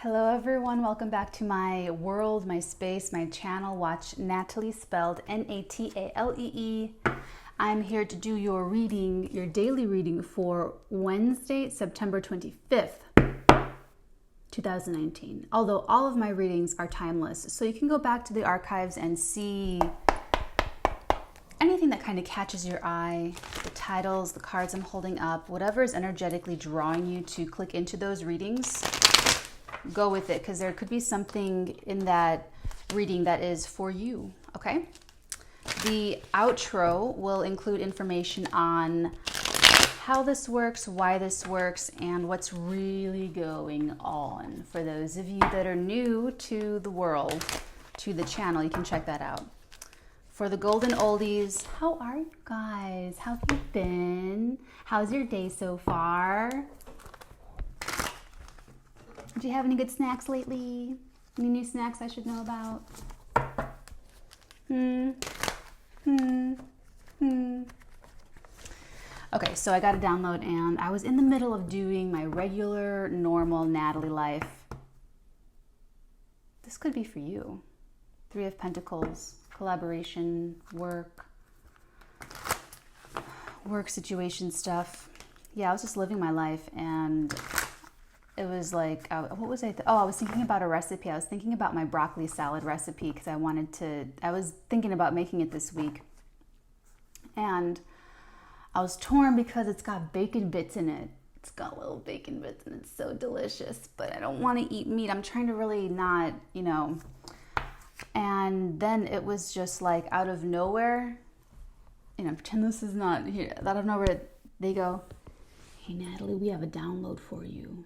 Hello everyone, welcome back to my world, my space, my channel. Watch Natalie, spelled N-A-T-A-L-E-E. I'm here to do your reading, your daily reading for Wednesday, September 25th, 2019. Although all of my readings are timeless, so you can go back to the archives and see anything that kind of catches your eye, the titles, the cards I'm holding up, whatever is energetically drawing you to click into those readings. Go with it, because there could be something in that reading that is for you, okay? The outro will include information on how this works, why this works, and what's really going on. For those of you that are new to the world, to the channel, you can check that out. For the golden oldies, how are you guys? How have you been? How's your day so far? Did you have any good snacks lately? Any new snacks I should know about? Okay, so I got a download and I was in the middle of doing my regular, normal Natalie life. This could be for you. Three of Pentacles, collaboration, work situation stuff. Yeah, I was just living my life and it was like, what was I was thinking about a recipe. I was thinking about my broccoli salad recipe because I was thinking about making it this week. And I was torn because it's got bacon bits in it. It's got little bacon bits and it's so delicious, but I don't want to eat meat. I'm trying to really not, And then it was just like out of nowhere, pretend this is not here. Out of nowhere, they go, "Hey Natalie, we have a download for you."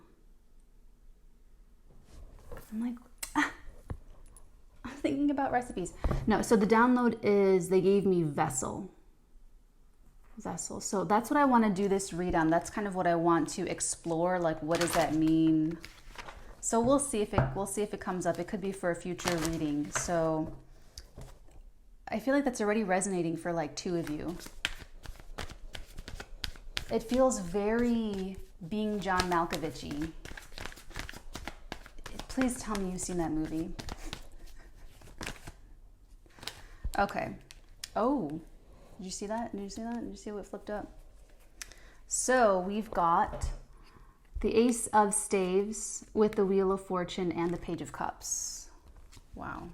I'm like, I'm thinking about recipes. No, so the download is they gave me vessel. So that's what I want to do this read on. That's kind of what I want to explore. Like, what does that mean? So we'll see if it comes up. It could be for a future reading. So I feel like that's already resonating for like two of you. It feels very Being John Malkovich-y. Please tell me you've seen that movie. Okay. Oh, did you see that? Did you see what flipped up? So we've got the Ace of Staves with the Wheel of Fortune and the Page of Cups. Wow.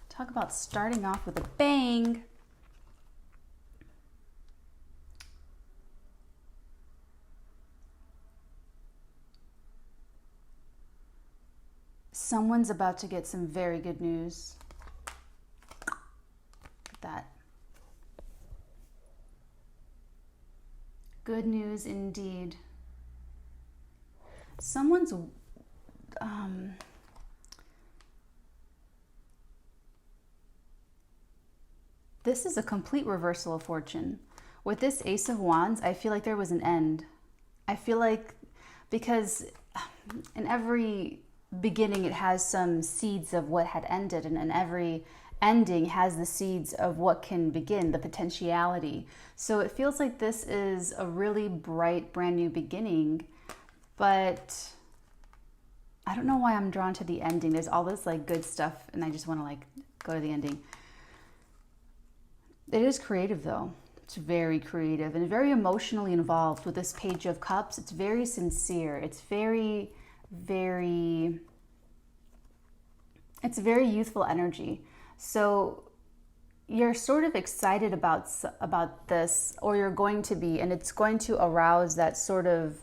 Talk about starting off with a bang. Someone's about to get some very good news. That. Good news indeed. Someone's this is a complete reversal of fortune. With this Ace of Wands, I feel like there was an end. I feel like, because in every beginning it has some seeds of what had ended, and every ending has the seeds of what can begin, the potentiality. So it feels like this is a really bright, brand new beginning, but I don't know why I'm drawn to the ending. There's all this like good stuff and I just want to like go to the ending. It is creative though. It's very creative and very emotionally involved with this Page of Cups. It's very sincere. It's very it's very youthful energy. So you're sort of excited about this, or you're going to be, and it's going to arouse that sort of,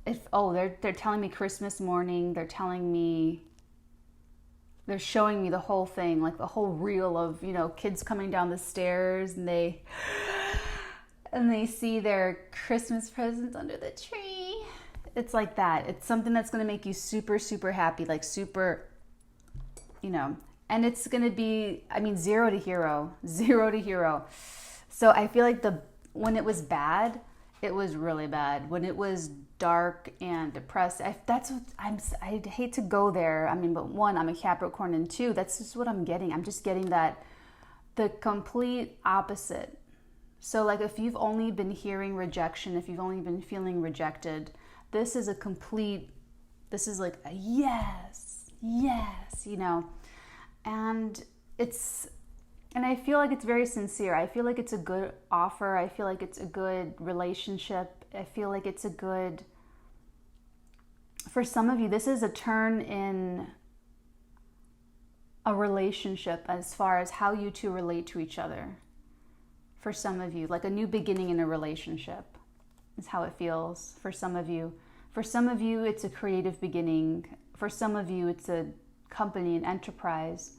they're telling me Christmas morning, they're showing me the whole thing, like the whole reel of, kids coming down the stairs and they see their Christmas presents under the tree. It's like that. It's something that's going to make you super, super happy, like super, and it's going to be, zero to hero. So I feel like when it was bad, it was really bad. When it was dark and depressed, I hate to go there. But one, I'm a Capricorn, and two, that's just what I'm getting. I'm just getting the complete opposite. So like if you've only been hearing rejection, if you've only been feeling rejected, this is a complete This is like a yes, yes, you know. And I feel like it's very sincere. I feel like it's a good offer. I feel like it's a good relationship. I feel like it's a good, for some of you, this is a turn in a relationship as far as how you two relate to each other. For some of you, like a new beginning in a relationship is how it feels for some of you. For some of you, it's a creative beginning. For some of you, it's a company, an enterprise,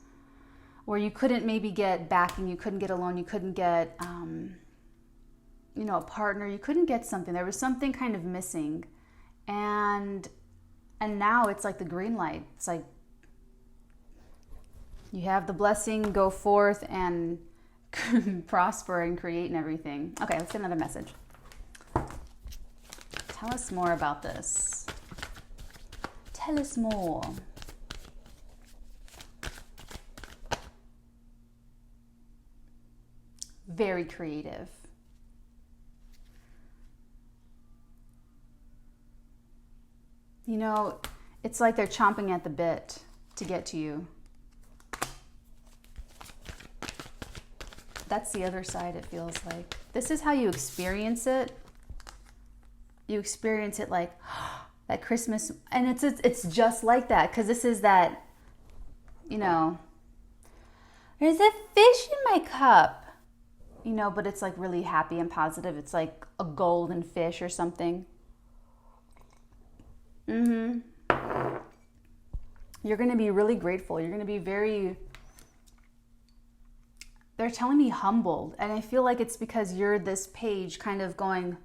where you couldn't maybe get backing, you couldn't get a loan, you couldn't get, you know, a partner, you couldn't get something. There was something kind of missing. And now it's like the green light. It's like you have the blessing, go forth and prosper and create and everything. Okay, let's get another message. Tell us more about this. Tell us more. Very creative. You know, it's like they're chomping at the bit to get to you. That's the other side, it feels like. This is how you experience it. You experience it like that Christmas, and it's just like that, because this is that, you know, there's a fish in my cup, you know, but it's like really happy and positive. It's like a golden fish or something. You're going to be really grateful. You're going to be very, they're telling me humbled. And I feel like it's because you're this page kind of going,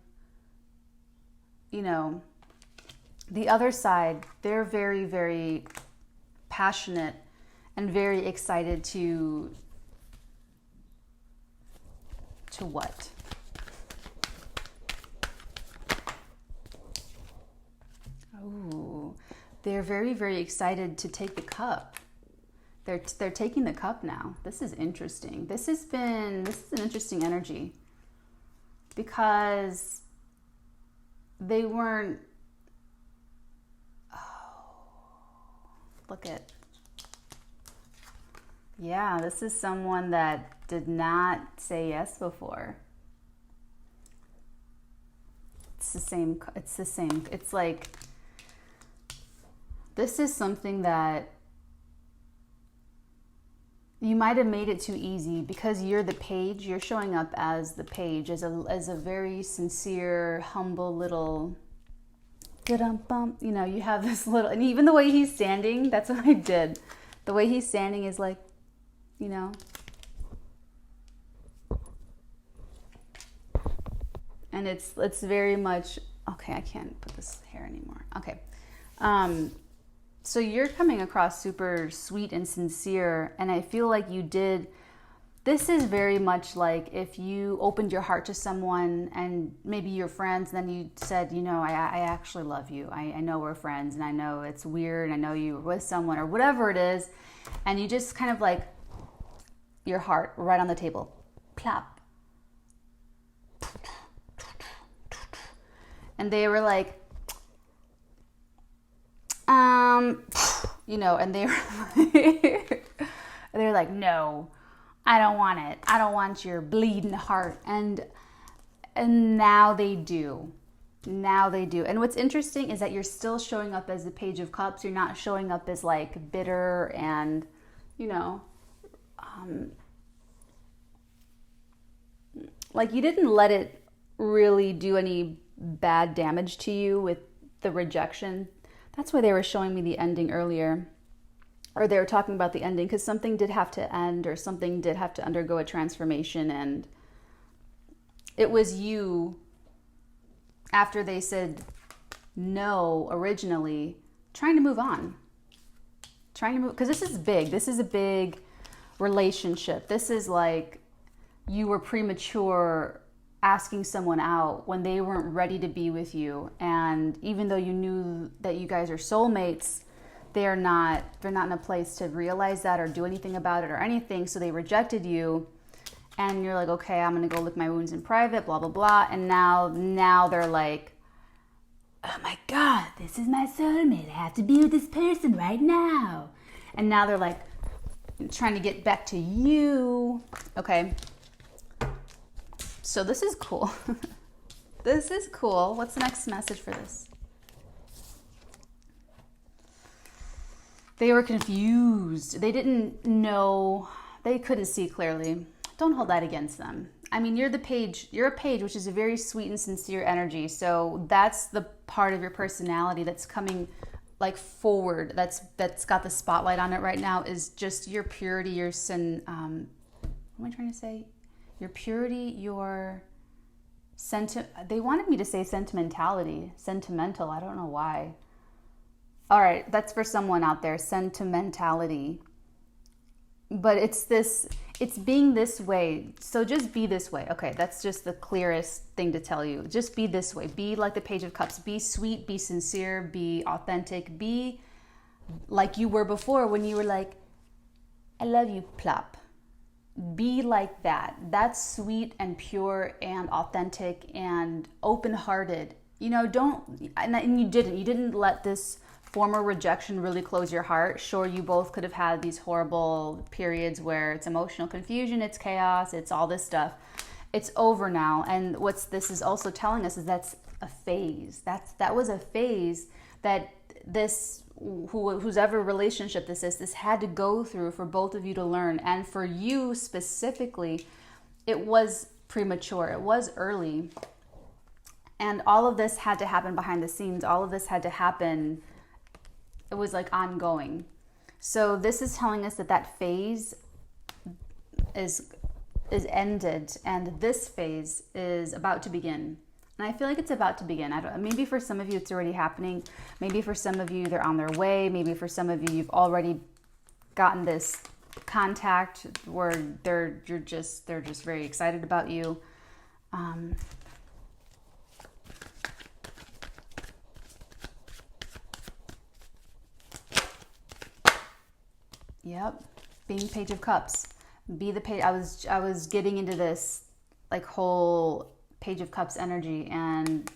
you know, the other side, they're very, very passionate and very excited to what? Oh, they're very, very excited to take the cup. They're taking the cup now. This is interesting. This is an interesting energy, because they weren't, look at, yeah, this is someone that did not say yes before. It's the same. It's like, this is something that you might have made it too easy, because you're the page. You're showing up as the page, as a very sincere, humble little, you know, you have this little, and even the way he's standing, that's what I did. The way he's standing is like, you know, and it's very much, okay, I can't put this hair anymore. Okay. So you're coming across super sweet and sincere, and I feel like you did, this is very much like if you opened your heart to someone, and maybe you're friends, and then you said, you know, I actually love you. I know we're friends, and I know it's weird, and I know you were with someone, or whatever it is, and you just kind of like, your heart right on the table. Plop. And they were like, you know, and they were like, no, I don't want it. I don't want your bleeding heart. And now they do. Now they do. And what's interesting is that you're still showing up as the Page of Cups. You're not showing up as like bitter and, you know, like you didn't let it really do any bad damage to you with the rejection. That's why they were showing me the ending earlier, or they were talking about the ending, because something did have to end, or something did have to undergo a transformation, and it was you, after they said no originally, trying to move on, because this is big. This is a big relationship. This is like you were premature asking someone out when they weren't ready to be with you. And even though you knew that you guys are soulmates, they're not in a place to realize that or do anything about it or anything. So they rejected you, and you're like, okay, I'm going to go lick my wounds in private, blah, blah, blah. And now they're like, oh my God, this is my soulmate. I have to be with this person right now. And now they're like trying to get back to you. Okay. So this is cool. This is cool. What's the next message for this? They were confused. They didn't know. They couldn't see clearly. Don't hold that against them. I mean, you're the page. You're a page, which is a very sweet and sincere energy. So that's the part of your personality that's coming like forward. That's got the spotlight on it right now. Is just your purity, your sin. What am I trying to say? Your purity, your they wanted me to say sentimentality, sentimental. I don't know why. All right, that's for someone out there, sentimentality. But it's being this way. So just be this way. Okay, that's just the clearest thing to tell you. Just be this way. Be like the Page of Cups. Be sweet, be sincere, be authentic, be like you were before when you were like, I love you, plop. Be like that. That's sweet and pure and authentic and open-hearted. You know, and you didn't let this former rejection really close your heart. Sure, you both could have had these horrible periods where it's emotional confusion, it's chaos, it's all this stuff. It's over now. And what this is also telling us is that's a phase. That was a phase that whosever relationship this had to go through for both of you to learn. And for you specifically, it was premature. It was early. And all of this had to happen behind the scenes. All of this had to happen. It was like ongoing. So this is telling us that phase is ended and this phase is about to begin. And I feel like it's about to begin. Maybe for some of you it's already happening. Maybe for some of you they're on their way. Maybe for some of you you've already gotten this contact where they're just very excited about you. Yep, being Page of Cups. Be the page. I was getting into this like whole Page of Cups energy, and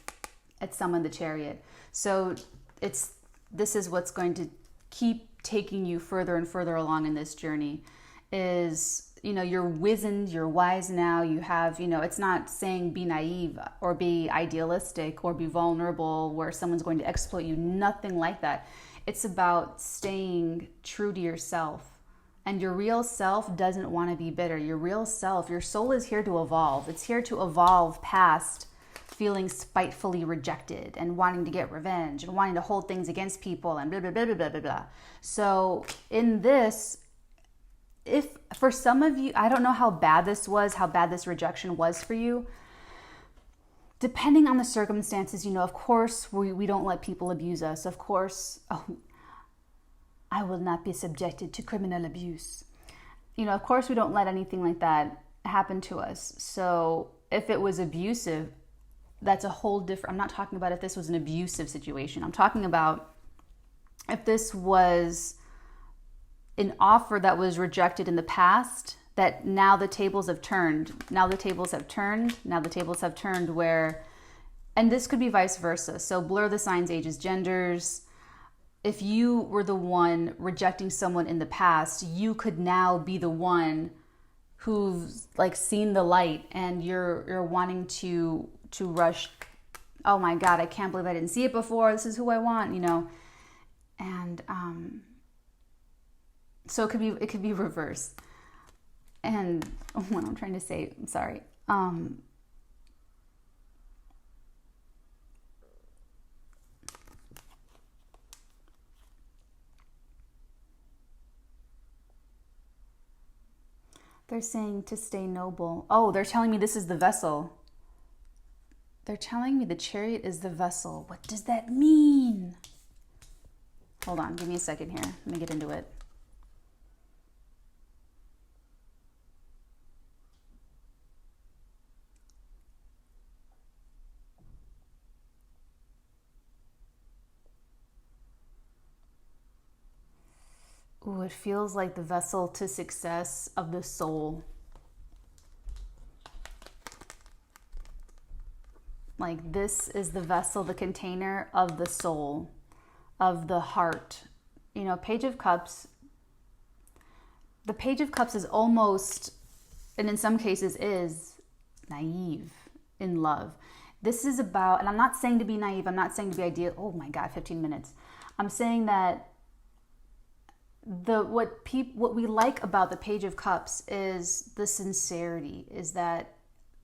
it summoned the Chariot. So this is what's going to keep taking you further and further along in this journey. Is, you know, you're wizened, you're wise now. You have, you know, it's not saying be naive or be idealistic or be vulnerable where someone's going to exploit you. Nothing like that. It's about staying true to yourself. And your real self doesn't want to be bitter. Your real self, your soul is here to evolve. It's here to evolve past feeling spitefully rejected and wanting to get revenge and wanting to hold things against people and blah, blah, blah, blah, blah, blah, blah. So in this, if for some of you, I don't know how bad this rejection was for you. Depending on the circumstances, you know, of course, we don't let people abuse us. Of course, I will not be subjected to criminal abuse. You know, of course, we don't let anything like that happen to us. So if it was abusive, that's a whole different, I'm not talking about if this was an abusive situation. I'm talking about if this was an offer that was rejected in the past, that now the tables have turned. Now the tables have turned where, and this could be vice versa. So blur the signs, ages, genders. If you were the one rejecting someone in the past, you could now be the one who's like seen the light and you're wanting to rush. Oh my God, I can't believe I didn't see it before. This is who I want, you know. And so it could be reversed. And what I'm trying to say, I'm sorry. They're saying to stay noble. Oh, they're telling me this is the vessel. They're telling me the Chariot is the vessel. What does that mean? Hold on, give me a second here. Let me get into it. Ooh, it feels like the vessel to success of the soul. Like this is the vessel, the container of the soul, of the heart. You know, Page of Cups, the Page of Cups is almost, and in some cases is, naive in love. This is about, and I'm not saying to be naive, I'm not saying to be ideal. Oh my God, 15 minutes. I'm saying that what we like about the Page of Cups is the sincerity, is that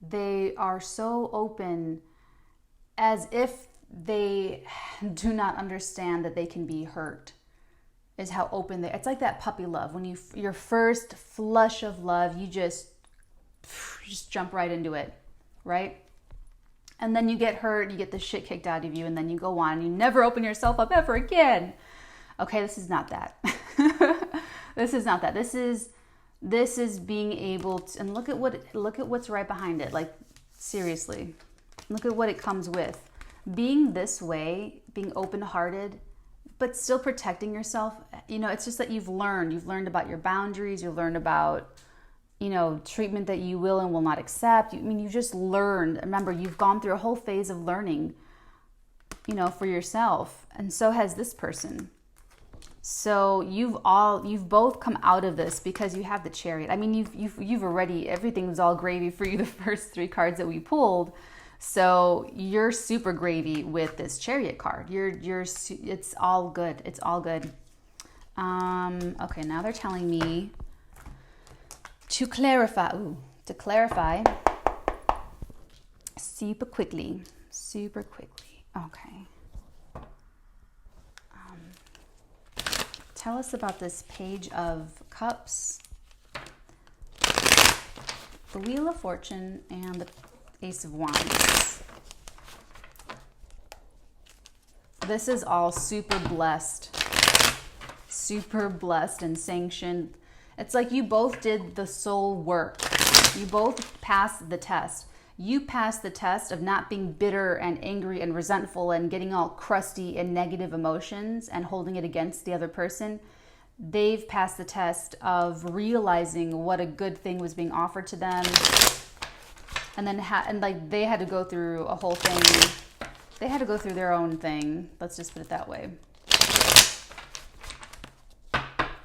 they are so open, as if they do not understand that they can be hurt, is how open they, it's like that puppy love. When your first flush of love, you just jump right into it, right? And then you get hurt, you get the shit kicked out of you, and then you go on and you never open yourself up ever again. Okay, this is not that. This is not that. This is being able to, and look at what's right behind it. Like seriously, look at what it comes with. Being this way, being open-hearted, but still protecting yourself. You know, it's just that you've learned about your boundaries, you've learned about, you know, treatment that you will and will not accept. I mean, you just learned. Remember, you've gone through a whole phase of learning, you know, for yourself, and so has this person. So you've both come out of this because you have the Chariot. I mean, you've already, everything's all gravy for you the first 3 cards that we pulled. So you're super gravy with this Chariot card. It's all good. It's all good. Okay, now they're telling me to clarify super quickly. Okay. Tell us about this Page of Cups, the Wheel of Fortune, and the Ace of Wands. This is all super blessed and sanctioned. It's like you both did the soul work. You both passed the test. You passed the test of not being bitter and angry and resentful and getting all crusty and negative emotions and holding it against the other person. They've passed the test of realizing what a good thing was being offered to them. And then they had to go through a whole thing. They had to go through their own thing. Let's just put it that way.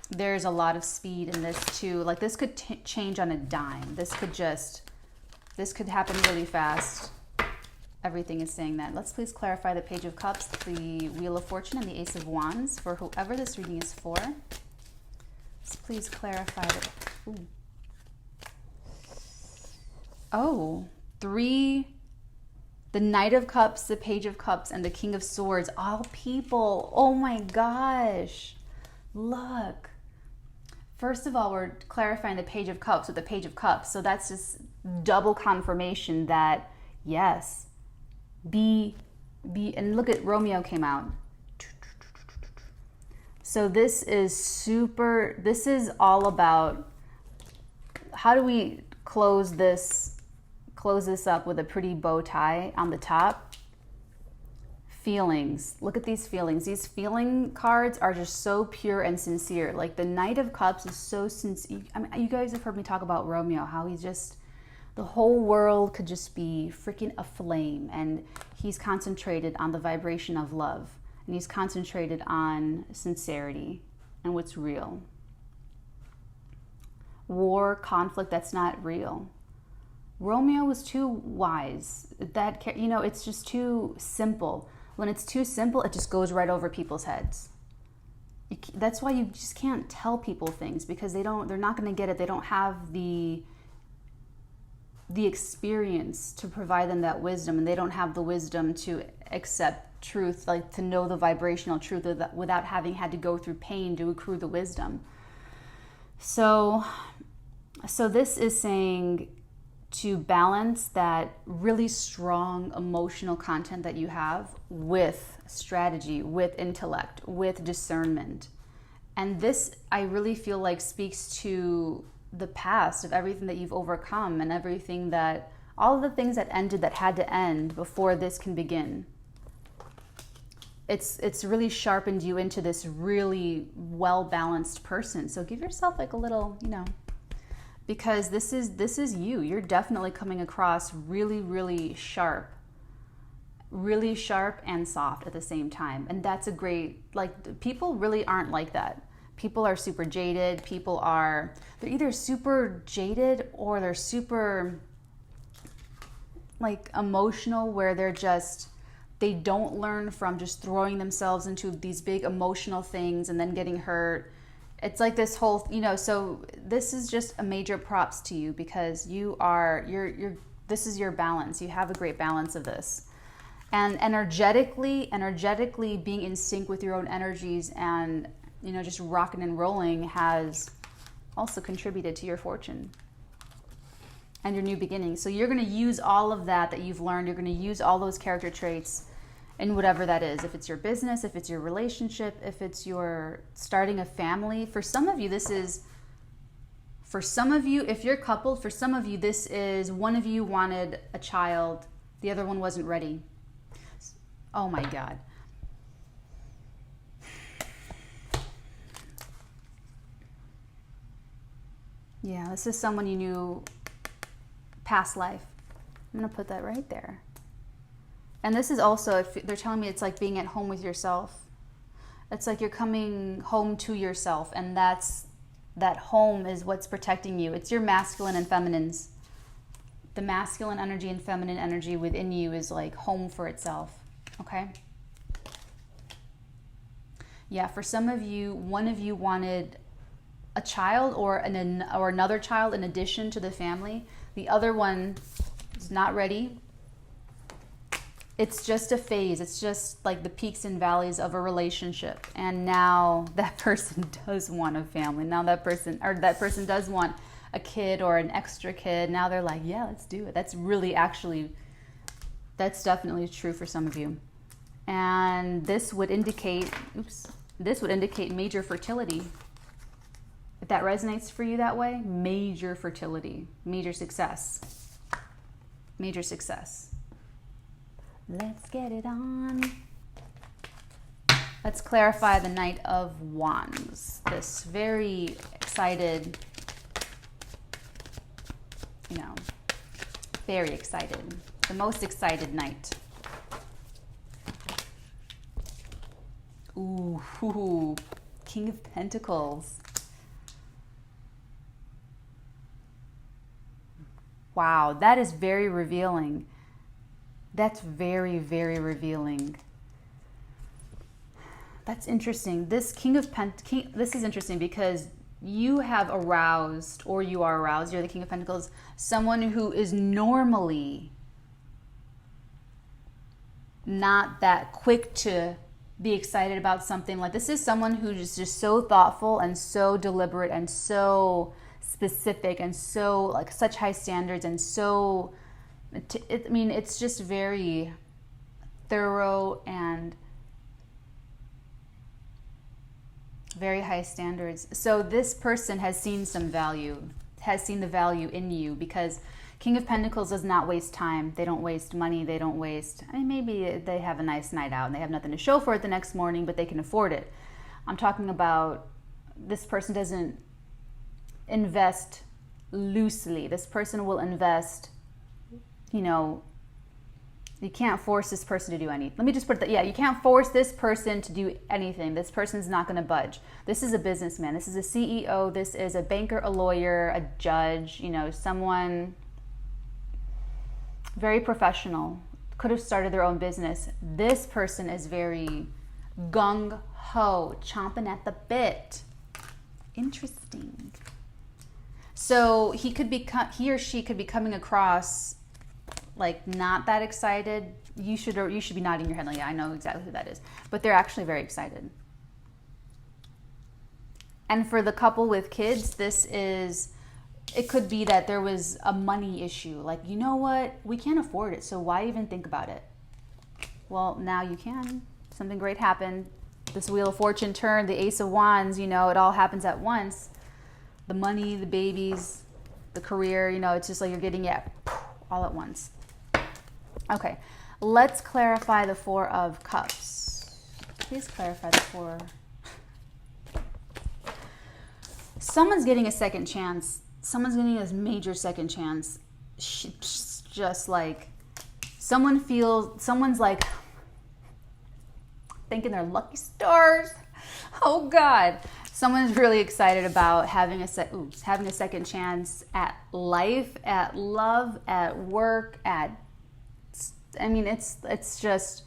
There's a lot of speed in this too. Like this could change on a dime. This could happen really fast. Everything is saying that. Let's please clarify the Page of Cups, the Wheel of Fortune, and the Ace of Wands for whoever this reading is for. Let's please clarify that. Ooh. Oh, 3, the Knight of Cups, the Page of Cups, and the King of Swords. All people. Oh my gosh. Look. First of all, we're clarifying the Page of Cups with the Page of Cups. So that's just double confirmation that, yes, and look at Romeo came out. So this is all about, how do we close this up with a pretty bow tie on the top? Feelings. Look at these feelings. These feeling cards are just so pure and sincere. Like the Knight of Cups is so sincere. I mean, you guys have heard me talk about Romeo, how he's just, the whole world could just be freaking aflame, and he's concentrated on the vibration of love, and he's concentrated on sincerity and what's real. War, conflict, that's not real. Romeo was too wise. That, you know, it's just too simple. When it's too simple, it just goes right over people's heads. That's why you just can't tell people things, because they're not going to get it. They don't have the experience to provide them that wisdom, and they don't have the wisdom to accept truth, like to know the vibrational truth without having had to go through pain to accrue the wisdom. So this is saying to balance that really strong emotional content that you have with strategy, with intellect, with discernment. And this, I really feel like, speaks to the past of everything that you've overcome and everything that, all of the things that ended that had to end before this can begin. It's really sharpened you into this really well-balanced person. So give yourself like a little, you know, because this is you. You're definitely coming across really, really sharp. really sharp and soft at the same time. And that's a great, like, people really aren't like that. People are super jaded. They're either super jaded or they're super like emotional, where they don't learn from just throwing themselves into these big emotional things and then getting hurt. It's like this whole, so this is just a major props to you, because this is your balance. You have a great balance of this. And energetically being in sync with your own energies and, just rocking and rolling has also contributed to your fortune and your new beginning. So you're going to use all of that you've learned. You're going to use all those character traits in whatever that is. If it's your business, if it's your relationship, if it's your starting a family. For some of you, if you're coupled, for some of you, this is one of you wanted a child, the other one wasn't ready. Oh my God. Yeah, this is someone you knew past life. I'm going to put that right there. And this is also, if they're telling me, it's like being at home with yourself. It's like you're coming home to yourself, and that home is what's protecting you. It's your masculine and feminines. The masculine energy and feminine energy within you is like home for itself. Okay? Yeah, for some of you, one of you wanted a child or another child in addition to the family. The other one is not ready. It's just a phase. It's just like the peaks and valleys of a relationship. And now that person does want a family. Now that person does want a kid or an extra kid. Now they're like, yeah, let's do it. That's definitely true for some of you. And this would indicate major fertility. If that resonates for you that way, major fertility, major success. Major success. Let's get it on. Let's clarify the Knight of Wands. This very excited, very excited. The most excited knight. Ooh, King of Pentacles. Wow, that is very revealing. That's very, very revealing. That's interesting. This this is interesting because you have aroused, or you are aroused, you're the King of Pentacles, someone who is normally not that quick to be excited about something. Like, this is someone who is just so thoughtful and so deliberate and so specific and so, like, such high standards and so, it's just very thorough and very high standards. So this person has seen some value, has seen the value in you, because King of Pentacles does not waste time. They don't waste money. They don't waste, maybe they have a nice night out and they have nothing to show for it the next morning, but they can afford it. I'm talking about this person doesn't invest loosely. This person will invest, you can't force this person to do anything. Let me just put that. Yeah, you can't force this person to do anything. This person's not going to budge. This is a businessman. This is a CEO. This is a banker, a lawyer, a judge, someone very professional. Could have started their own business. This person is very gung-ho, chomping at the bit. Interesting. So he or she could be coming across like not that excited. You should be nodding your head like, yeah, I know exactly who that is. But they're actually very excited. And for the couple with kids, it could be that there was a money issue. Like, you know what? We can't afford it, so why even think about it? Well, now you can. Something great happened. This Wheel of Fortune turned, the Ace of Wands, it all happens at once. The money, the babies, the career, it's just like you're getting it all at once. Okay, let's clarify the Four of Cups. Please clarify the Four. Someone's getting a second chance. Someone's getting a major second chance. Just like someone's like thinking they're lucky stars. Oh God. Someone's really excited about having a second chance at life, at love, at work, it's just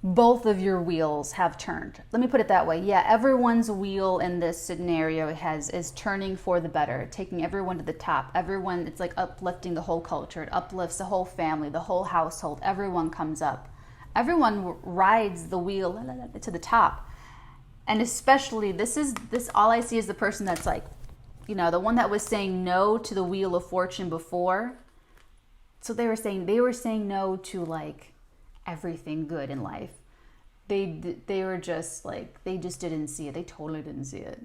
both of your wheels have turned. Let me put it that way. Yeah, everyone's wheel in this scenario is turning for the better, taking everyone to the top. Everyone, it's like uplifting the whole culture. It uplifts the whole family, the whole household. Everyone comes up. Everyone rides the wheel to the top. And especially this all I see is the person that's like, the one that was saying no to the Wheel of Fortune before. So they were saying no to like everything good in life. They were just like, they just didn't see it. They totally didn't see it.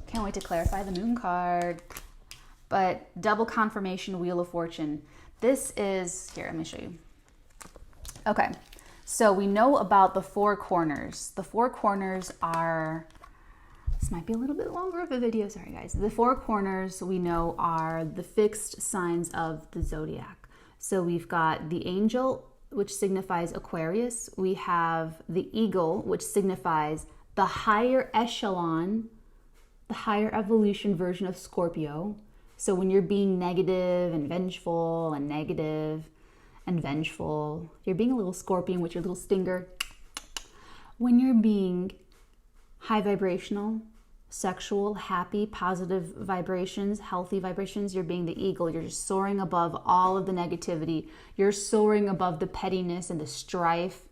Can't wait to clarify the moon card. But double confirmation, Wheel of Fortune. This is, here, let me show you. Okay. So we know about the four corners. The four corners are, this might be a little bit longer of a video, sorry guys. The four corners we know are the fixed signs of the zodiac. So we've got the angel, which signifies Aquarius. We have the eagle, which signifies the higher echelon, the higher evolution version of Scorpio. So when you're being negative and vengeful and negative and vengeful, you're being a little scorpion with your little stinger. When you're being high vibrational, sexual, happy, positive vibrations, healthy vibrations, you're being the eagle. You're just soaring above all of the negativity. You're soaring above the pettiness and the strife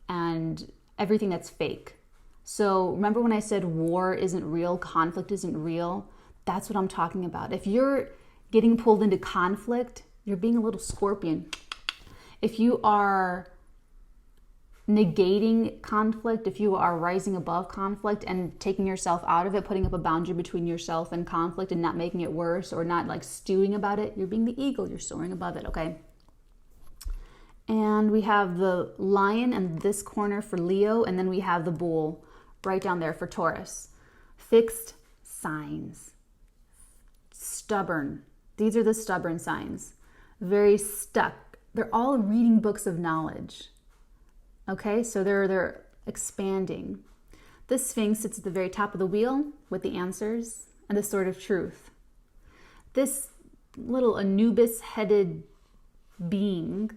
and everything that's fake. So remember when I said war isn't real, conflict isn't real? That's what I'm talking about. If you're getting pulled into conflict, you're being a little scorpion. If you are negating conflict, if you are rising above conflict and taking yourself out of it, putting up a boundary between yourself and conflict and not making it worse or not like stewing about it, you're being the eagle, you're soaring above it, okay? And we have the lion in this corner for Leo, and then we have the bull right down there for Taurus. Fixed signs. Stubborn. These are the stubborn signs. Very stuck. They're all reading books of knowledge. Okay, so they're expanding. The Sphinx sits at the very top of the wheel with the answers and the sword of truth. This little Anubis-headed being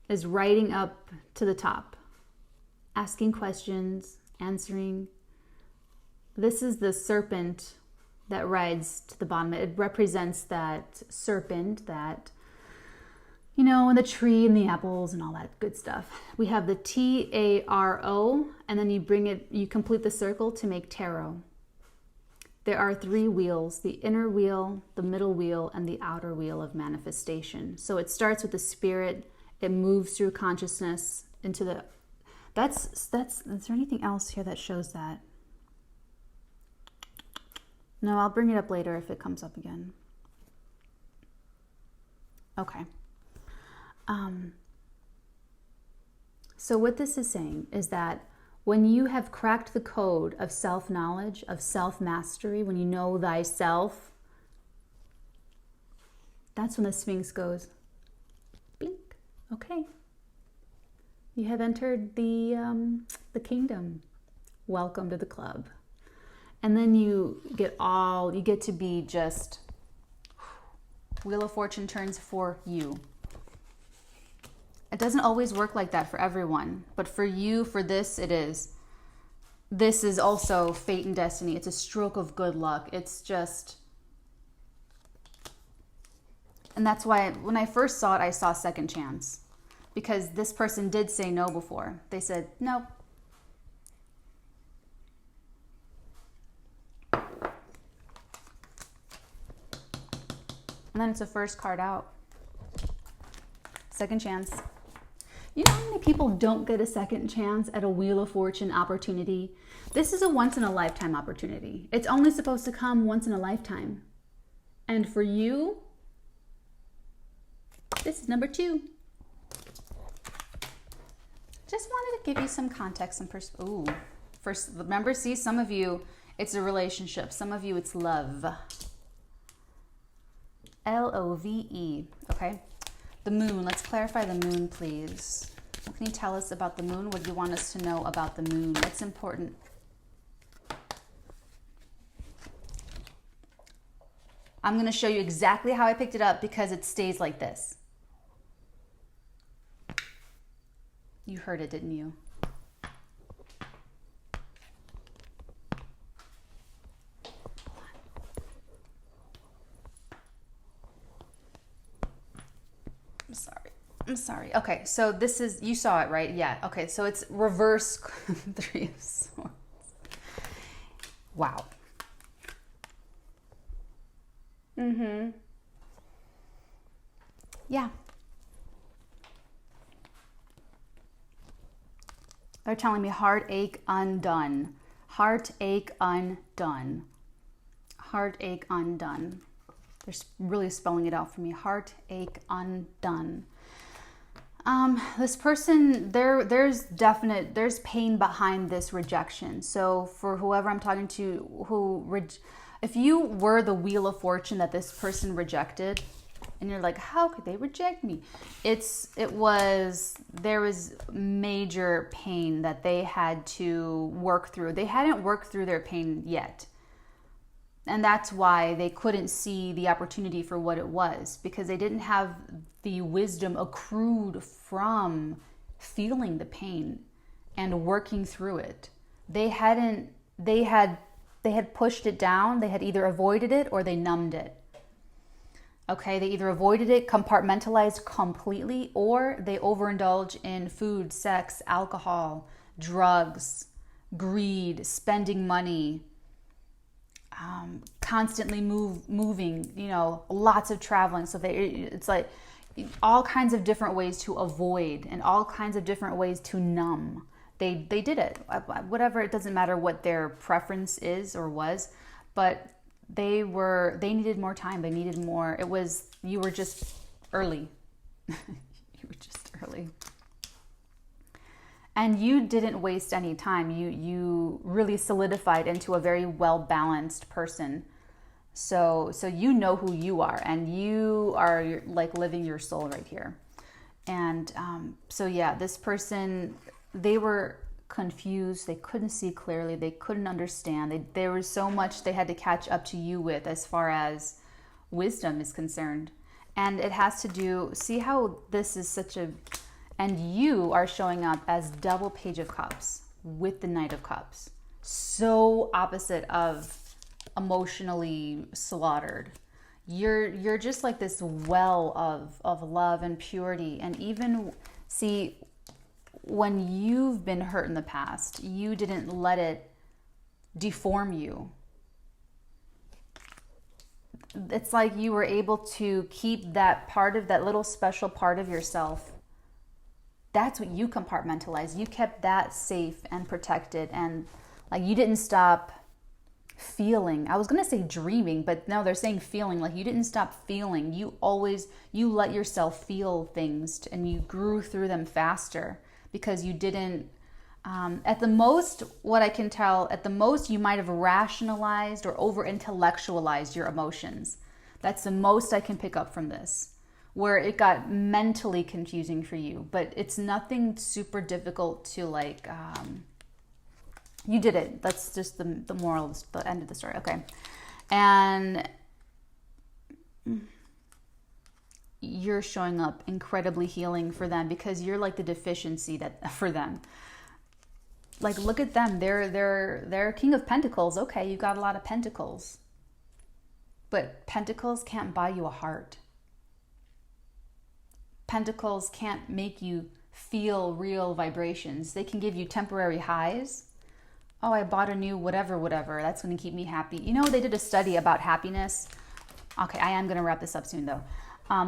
is riding up to the top, asking questions, answering. This is the serpent that rides to the bottom. It represents that serpent that, and the tree and the apples and all that good stuff. We have the T-A-R-O, and then you complete the circle to make tarot. There are three wheels, the inner wheel, the middle wheel, and the outer wheel of manifestation. So it starts with the spirit, it moves through consciousness into the, is there anything else here that shows that? No, I'll bring it up later if it comes up again. Okay. So what this is saying is that when you have cracked the code of self-knowledge, of self-mastery, when you know thyself, that's when the Sphinx goes, blink, okay. You have entered the kingdom. Welcome to the club. And then you get to be just, Wheel of Fortune turns for you. It doesn't always work like that for everyone, but for you, for this, it is. This is also fate and destiny. It's a stroke of good luck. It's just, and that's why when I first saw it, I saw second chance, because this person did say no before. They said, nope. And then it's the first card out. Second chance. You know how many people don't get a second chance at a Wheel of Fortune opportunity? This is a once-in-a-lifetime opportunity. It's only supposed to come once in a lifetime. And for you, this is number 2. Just wanted to give you some context and first, remember, see, some of you, it's a relationship. Some of you, it's love. L-O-V-E, okay? The moon. Let's clarify the moon, please. What can you tell us about the moon? What do you want us to know about the moon? What's important? I'm going to show you exactly how I picked it up because it stays like this. You heard it, didn't you? I'm sorry. Okay, so this is, you saw it, right? Yeah. Okay, so it's reverse Three of Swords. Wow. Yeah. They're telling me heartache undone. Heartache undone. Heartache undone. They're really spelling it out for me. Heartache undone. This person, there's pain behind this rejection. So for whoever I'm talking to, if you were the Wheel of Fortune that this person rejected, and you're like, how could they reject me? There was major pain that they had to work through. They hadn't worked through their pain yet. And that's why they couldn't see the opportunity for what it was, because they didn't have the wisdom accrued from feeling the pain and working through it. They had pushed it down. They had either avoided it or they numbed it. Okay, they either avoided it, compartmentalized completely, or they overindulge in food, sex, alcohol, drugs, greed, spending money, constantly moving, lots of traveling. So it's like all kinds of different ways to avoid and all kinds of different ways to numb. They did it. Whatever, it doesn't matter what their preference is or was, but they needed more time. They needed more. You were just early. You were just early. And you didn't waste any time. You really solidified into a very well-balanced person. So you know who you are, and you are like living your soul right here. And so yeah, this person, they were confused. They couldn't see clearly. They couldn't understand. There was so much they had to catch up to you with as far as wisdom is concerned. And it has to do, see how this is and you are showing up as double Page of Cups with the Knight of Cups. So opposite of emotionally slaughtered. You're just like this well of love and purity. And even, see, when you've been hurt in the past, you didn't let it deform you. It's like you were able to keep that little special part of yourself. That's what you compartmentalized. You kept that safe and protected, and like you didn't stop feeling. I was going to say dreaming, but no, they're saying feeling. Like you didn't stop feeling. You let yourself feel things, and you grew through them faster because you didn't, at the most, what I can tell, at the most you might have rationalized or over intellectualized your emotions. That's the most I can pick up from this, where it got mentally confusing for you, but it's nothing super difficult to like, you did it. That's just the moral, the end of the story. Okay. And you're showing up incredibly healing for them because you're like the deficiency that for them. Like, look at them. They're King of Pentacles. Okay, you got a lot of pentacles. But pentacles can't buy you a heart. Pentacles can't make you feel real vibrations. They can give you temporary highs. Oh, I bought a new whatever. That's going to keep me happy. They did a study about happiness. Okay, I am going to wrap this up soon, though.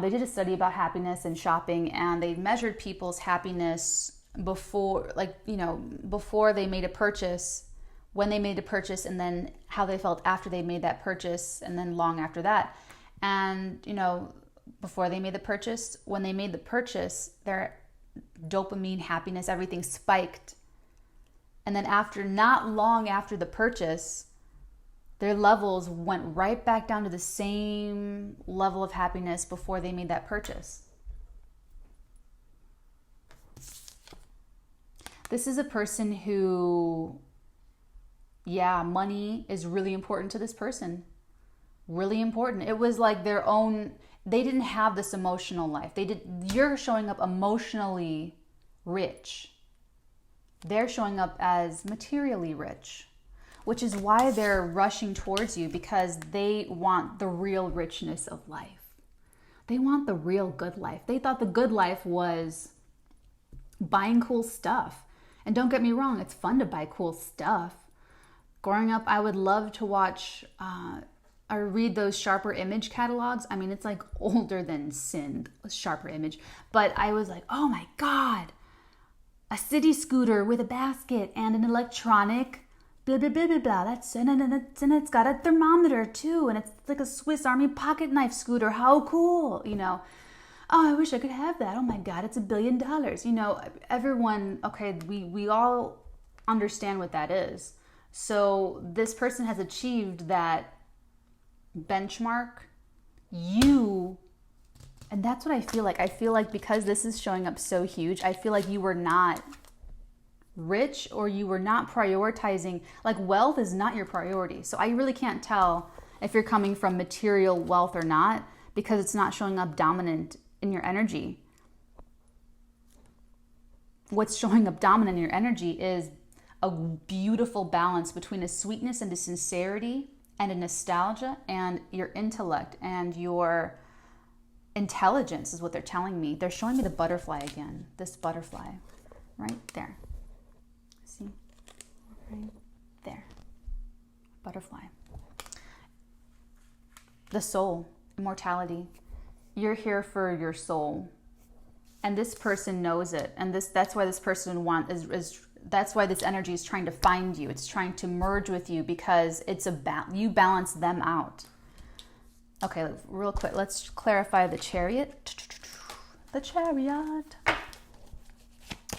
They did a study about happiness and shopping, and they measured people's happiness before they made a purchase, when they made a purchase, and then how they felt after they made that purchase, and then long after that. And, before they made the purchase, when they made the purchase, their dopamine, happiness, everything spiked. And then not long after the purchase, their levels went right back down to the same level of happiness before they made that purchase. This is a person who, yeah, money is really important to this person. Really important. It was like their own, they didn't have this emotional life. You're showing up emotionally rich. They're showing up as materially rich, which is why they're rushing towards you, because they want the real richness of life. They want the real good life. They thought the good life was buying cool stuff. And don't get me wrong, it's fun to buy cool stuff. Growing up, I would love to watch or read those Sharper Image catalogs. I mean, it's like older than sin, Sharper Image. But I was like, oh my God, a city scooter with a basket and an electronic blah, blah, blah, blah, blah. And it's got a thermometer too. And it's like a Swiss Army pocket knife scooter. How cool, you know? Oh, I wish I could have that. Oh my God, it's $1 billion. You know, everyone, okay, we all understand what that is. So this person has achieved that benchmark. And that's what I feel like. I feel like because this is showing up so huge, I feel like you were not rich, or you were not prioritizing, like wealth is not your priority. So I really can't tell if you're coming from material wealth or not, because it's not showing up dominant in your energy. What's showing up dominant in your energy is a beautiful balance between a sweetness and a sincerity and a nostalgia and your intellect and your intelligence is what they're telling me. They're showing me the butterfly again. This butterfly right there. See? Right there. Butterfly. The soul, immortality. You're here for your soul. And this person knows it. And that's why this person that's why this energy is trying to find you. It's trying to merge with you, because you balance them out. Okay, real quick, let's clarify the chariot. The chariot.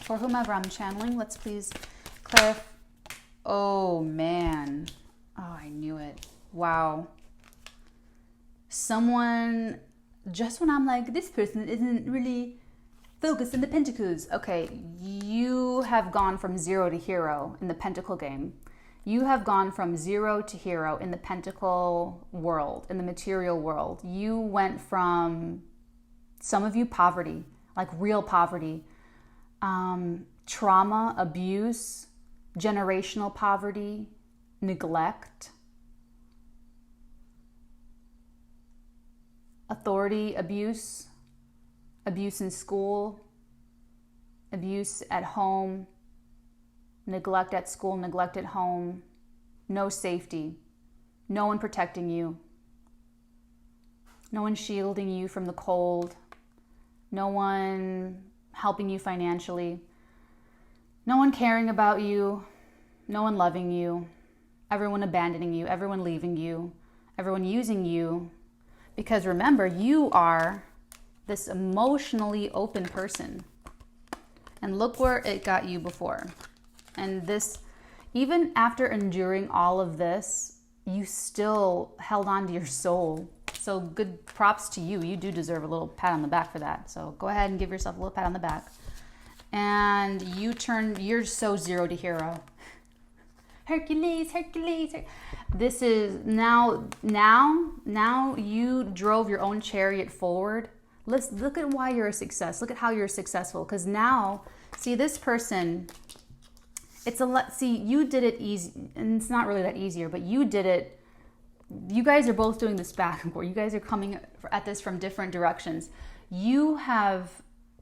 For whomever I'm channeling, let's please clarify. Oh, man. Oh, I knew it. Wow. Someone, just when I'm like, this person isn't really focused in the pentacles. Okay, you have gone from 0 to hero in the pentacle game. You have gone from 0 to hero in the pentacle world, in the material world. You went from, some of you, poverty, like real poverty, trauma, abuse, generational poverty, neglect, authority abuse, abuse in school, abuse at home, neglect at school, neglect at home, no safety, no one protecting you, no one shielding you from the cold, no one helping you financially, no one caring about you, no one loving you, everyone abandoning you, everyone leaving you, everyone using you. Because remember, you are this emotionally open person. And look where it got you before. And this, even after enduring all of this, you still held on to your soul. So good props to you. You do deserve a little pat on the back for that. So go ahead and give yourself a little pat on the back. And you're so 0 to hero. Hercules. This is now you drove your own chariot forward. Let's look at why you're a success. Look at how you're successful. Because now, see, this person, you did it easy, and it's not really that easier, but you did it. You guys are both doing this back and forth. You guys are coming at this from different directions. You have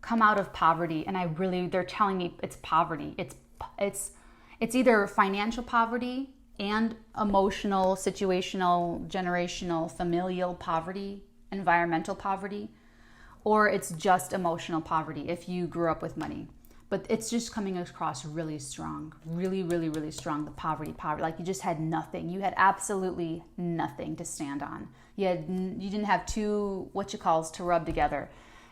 come out of poverty, and they're telling me it's poverty. It's either financial poverty and emotional, situational, generational, familial poverty, environmental poverty, or it's just emotional poverty if you grew up with money. But it's just coming across really strong, really, really, really strong, the poverty. Like you just had nothing. You had absolutely nothing to stand on. You didn't have two to rub together.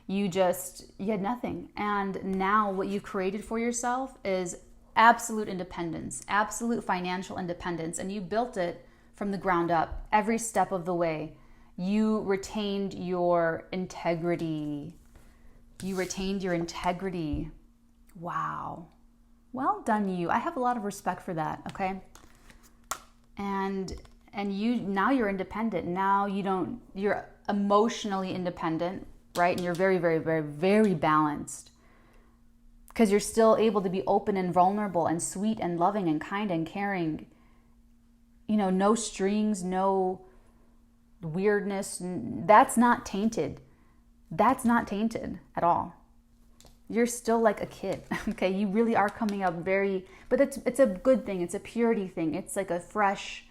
You had nothing. And now what you created for yourself is absolute independence, absolute financial independence, and you built it from the ground up every step of the way. You retained your integrity. Wow. Well done, you. I have a lot of respect for that, okay? And you, now you're independent. Now you're emotionally independent, right? And you're very, very, very, very balanced. Because you're still able to be open and vulnerable and sweet and loving and kind and caring. You know, no strings, no weirdness. That's not tainted. That's not tainted at all. You're still like a kid, okay? You really are coming up but it's a good thing. It's a purity thing. It's like a fresh,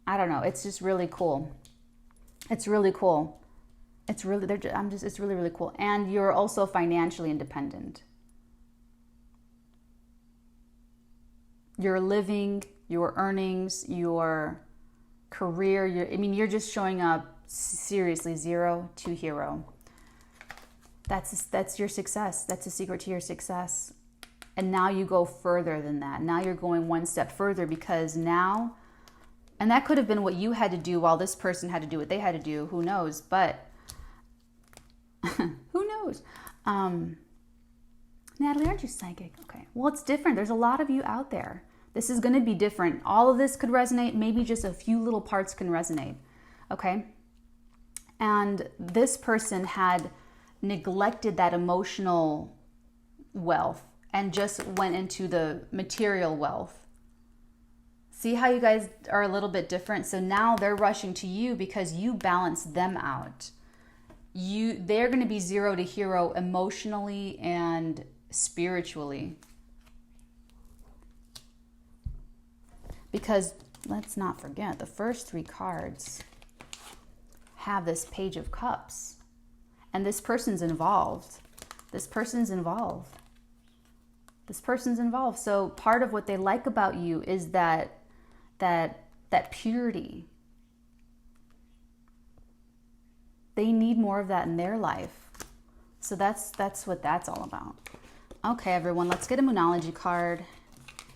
I don't know. It's just really cool. It's really cool. It's really, it's really, really cool. And you're also financially independent. Your living, your earnings, your career, you're just showing up seriously 0 to hero. That's your success. That's the secret to your success. And now you go further than that. Now you're going one step further, because now, and that could have been what you had to do while this person had to do what they had to do. Who knows? But who knows? Natalie, aren't you psychic? Okay. Well, it's different. There's a lot of you out there. This is going to be different. All of this could resonate. Maybe just a few little parts can resonate. Okay. And this person had neglected that emotional wealth and just went into the material wealth. See how you guys are a little bit different? So now they're rushing to you because you balance them out. They're going to be 0 to hero emotionally and spiritually. Because let's not forget, the first 3 cards have this Page of Cups. And this person's involved. This person's involved. This person's involved. So part of what they like about you is that purity. They need more of that in their life. So that's what that's all about. Okay, everyone, let's get a Moonology card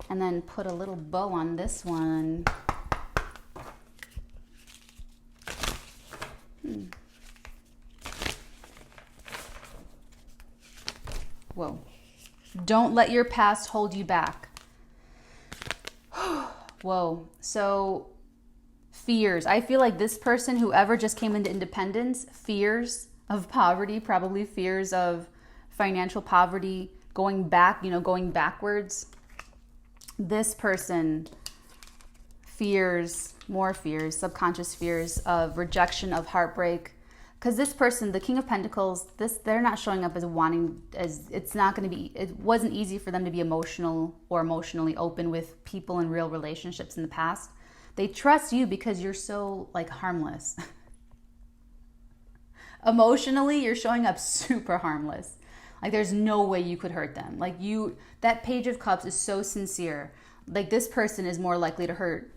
and then put a little bow on this one. Whoa. Don't let your past hold you back. Whoa. So fears. I feel like this person, whoever just came into independence, fears of poverty, probably fears of financial poverty, going back, going backwards. This person fears, more fears, subconscious fears of rejection, of heartbreak. Because this person, the King of Pentacles, they're not showing up as it's not going to be, it wasn't easy for them to be emotional or emotionally open with people in real relationships in the past. They trust you because you're so harmless. Emotionally, you're showing up super harmless. There's no way you could hurt them. That Page of Cups is so sincere. This person is more likely to hurt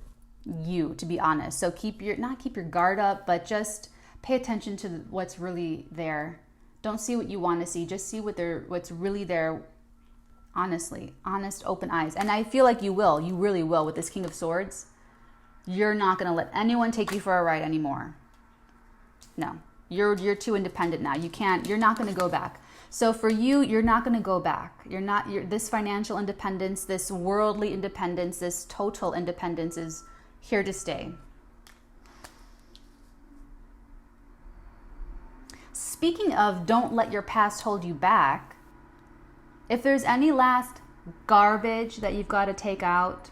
you, to be honest. So not keep your guard up, but just pay attention to what's really there. Don't see what you want to see. Just see what's really there. Honestly, honest, open eyes. And I feel like you will. You really will with this King of Swords. You're not going to let anyone take you for a ride anymore. No, you're too independent now. You're not going to go back. So for you, you're not going to go back. This financial independence, this worldly independence, this total independence is here to stay. Speaking of don't let your past hold you back, if there's any last garbage that you've got to take out,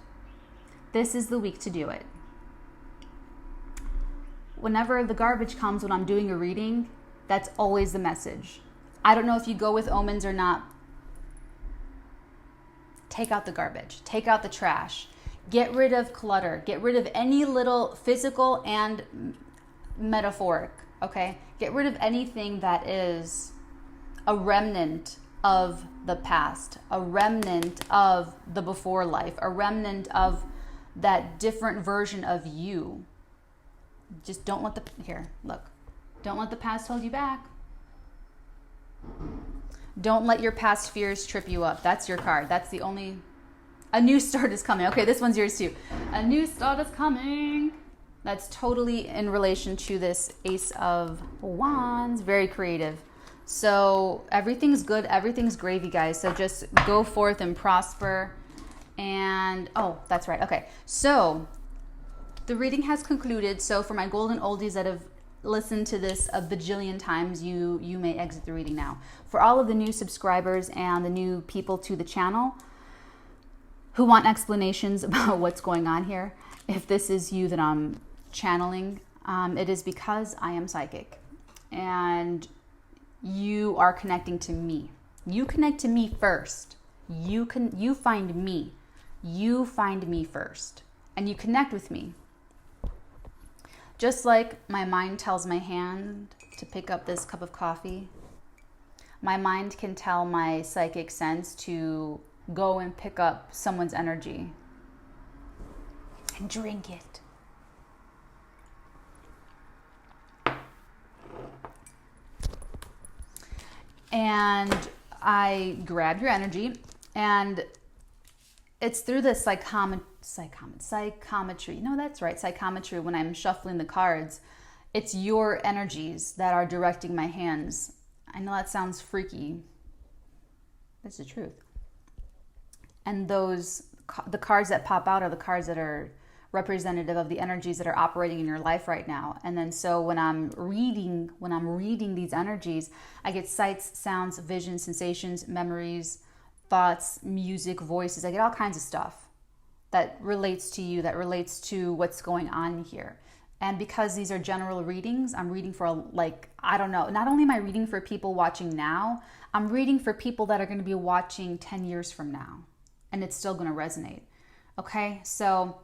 this is the week to do it. Whenever the garbage comes when I'm doing a reading, that's always the message. I don't know if you go with omens or not. Take out the garbage. Take out the trash. Get rid of clutter. Get rid of any little physical and metaphoric, okay? Get rid of anything that is a remnant of the past, a remnant of the before life, a remnant of that different version of you. Just don't let don't let the past hold you back. Don't let your past fears trip you up. That's your card. That's the only... A new start is coming. Okay, this one's yours too. A new start is coming. That's totally in relation to this Ace of Wands. Very creative. So everything's good, everything's gravy, guys. So just go forth and prosper. And oh, that's right. Okay, so the reading has concluded. So for my golden oldies that have listened to this a bajillion times, you may exit the reading now. For all of the new subscribers and the new people to the channel who want explanations about what's going on here, if this is you that I'm channeling, it is because I am psychic and you are connecting to me. You connect to me first. You find me. You find me first and you connect with me. Just like my mind tells my hand to pick up this cup of coffee, my mind can tell my psychic sense to go and pick up someone's energy and drink it. And I grab your energy, and it's through the psychometry. No, that's right, psychometry. When I'm shuffling the cards, it's your energies that are directing my hands. I know that sounds freaky. That's the truth. And the cards that pop out are the cards that are representative of the energies that are operating in your life right now. And then so when I'm reading these energies, I get sights, sounds, visions, sensations, memories, thoughts, music, voices. I get all kinds of stuff that relates to you, that relates to what's going on here. And because these are general readings, I'm reading for I don't know, not only am I reading for people watching now, I'm reading for people that are going to be watching 10 years from now, and it's still going to resonate. Okay, so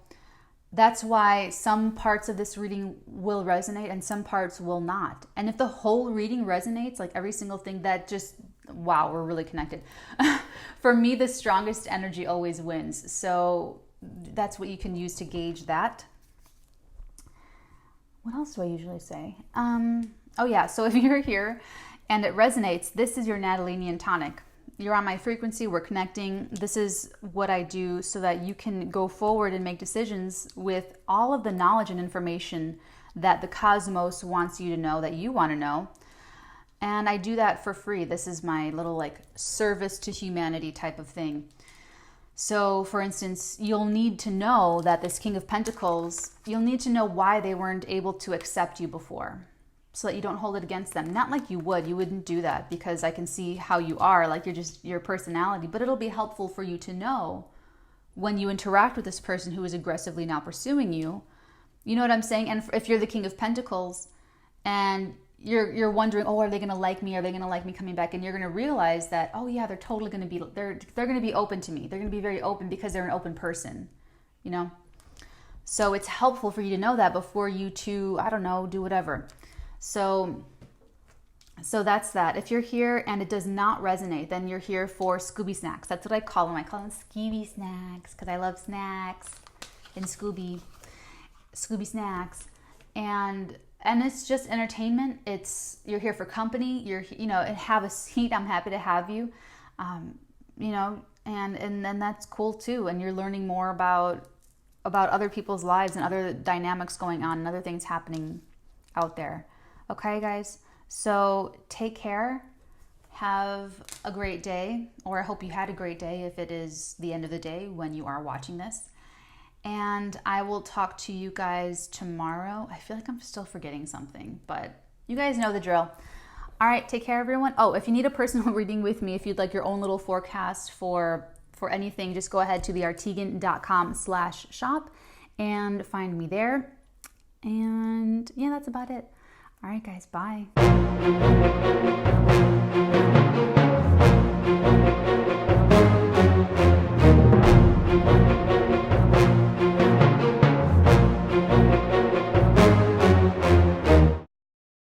that's why some parts of this reading will resonate and some parts will not. And if the whole reading resonates, like every single thing, that just, wow, we're really connected. For me, the strongest energy always wins. So that's what you can use to gauge that. What else do I usually say? Oh yeah, so if you're here and it resonates, this is your NATALEENIAN tonic. You're on my frequency, we're connecting. This is what I do so that you can go forward and make decisions with all of the knowledge and information that the cosmos wants you to know, that you want to know. And I do that for free. This is my little service to humanity type of thing. So for instance, you'll need to know that this King of Pentacles, you'll need to know why they weren't able to accept you before, so that you don't hold it against them. Not like you wouldn't do that, because I can see how you are, like you're just your personality, but it'll be helpful for you to know when you interact with this person who is aggressively now pursuing you. You know what I'm saying? And if you're the King of Pentacles and you're wondering, oh, are they going to like me? Are they going to like me coming back? And you're going to realize that, oh yeah, they're totally going to be, they're going to be open to me. They're going to be very open because they're an open person, you know? So it's helpful for you to know that before you I don't know, do whatever. So that's that. If you're here and it does not resonate, then you're here for Scooby Snacks. That's what I call them. I call them Scooby Snacks because I love snacks and Scooby Snacks. And it's just entertainment. You're here for company. Have a seat. I'm happy to have you. And then that's cool too. And you're learning more about other people's lives and other dynamics going on and other things happening out there. Okay, guys? So take care. Have a great day, or I hope you had a great day if it is the end of the day when you are watching this. And I will talk to you guys tomorrow. I feel like I'm still forgetting something, but you guys know the drill. All right, take care, everyone. Oh, if you need a personal reading with me, if you'd like your own little forecast for anything, just go ahead to theartigan.com/shop and find me there. And yeah, that's about it. All right, guys, bye.